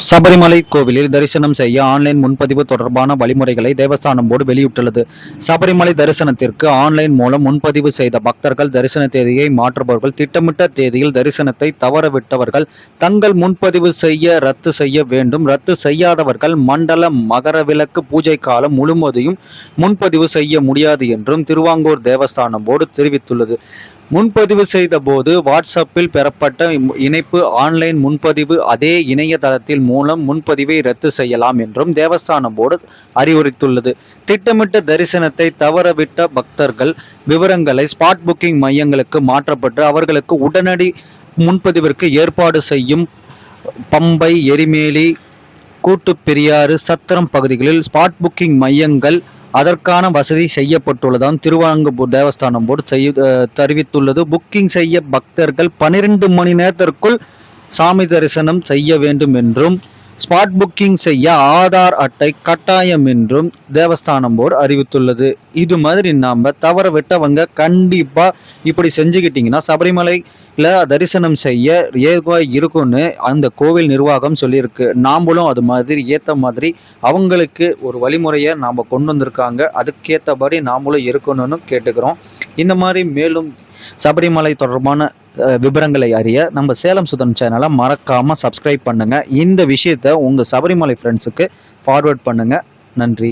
சபரிமலை கோவிலில் தரிசனம் செய்ய ஆன்லைன் முன்பதிவு தொடர்பான வழிமுறைகளை தேவஸ்தானம் போர்டு வெளியிட்டுள்ளது. சபரிமலை தரிசனத்திற்கு ஆன்லைன் மூலம் முன்பதிவு செய்த பக்தர்கள், தரிசன தேதியை மாற்றுபவர்கள், திட்டமிட்ட தேதியில் தரிசனத்தை தவறவிட்டவர்கள் தங்கள் முன்பதிவு ரத்து செய்ய வேண்டும். ரத்து செய்யாதவர்கள் மண்டல மகரவிளக்கு பூஜை காலம் முழுவதையும் முன்பதிவு செய்ய முடியாது என்றும் திருவாங்கூர் தேவஸ்தானம் போர்டு தெரிவித்துள்ளது. முன்பதிவு செய்த போது வாட்ஸ்அப்பில் பெறப்பட்ட இணைப்பு ஆன்லைன் முன்பதிவு அதே இணையதளத்தில் மூலம் முன்பதிவை ரத்து செய்யலாம் என்றும் தேவஸ்தானம் போர்டு அறிவுறுத்துள்ளது. திட்டமிட்ட தரிசனத்தை தவறவிட்ட பக்தர்கள் விவரங்களை ஸ்பாட் புக்கிங் மையங்களுக்கு மாற்றப்பட்டு அவர்களுக்கு உடனடி முன்பதிவிற்கு ஏற்பாடு செய்யும். பம்பை, எரிமேலி, கூட்டுப்பெரியாறு, சத்திரம் பகுதிகளில் ஸ்பாட் புக்கிங் மையங்கள் அதற்கான வசதி செய்யப்பட்டுள்ளதாம் திருவாங்கூர் தேவஸ்தானம் போர்டு தெரிவித்துள்ளது. புக்கிங் செய்ய பக்தர்கள் 12 மணி நேரத்திற்குள் சாமி தரிசனம் செய்ய வேண்டும் என்றும், ஸ்பாட் புக்கிங் செய்ய ஆதார் அட்டை கட்டாயம் என்றும் தேவஸ்தானம் போர்டு அறிவித்துள்ளது. இது மாதிரி நாம் தவற விட்டவங்க கண்டிப்பா இப்படி செஞ்சுக்கிட்டீங்கன்னா சபரிமலையில் தரிசனம் செய்ய ஏதுவாக இருக்கும்னு அந்த கோவில் நிர்வாகம் சொல்லியிருக்கு. நாமளும் அது மாதிரி ஏற்ற மாதிரி அவங்களுக்கு ஒரு வழிமுறையை நாம் கொண்டு வந்திருக்காங்க. அதுக்கேற்றபடி நாமளும் இருக்கணும்னு கேட்டுக்கிறோம். இந்த மாதிரி மேலும் சபரிமலை தொடர்பான விவரங்களை அறிய நம்ம சேலம் சுதன் சேனலை மறக்காமல் சப்ஸ்கிரைப் பண்ணுங்கள். இந்த விஷயத்தை உங்கள் சபரிமலை ஃப்ரெண்ட்ஸுக்கு ஃபார்வர்ட் பண்ணுங்கள். நன்றி.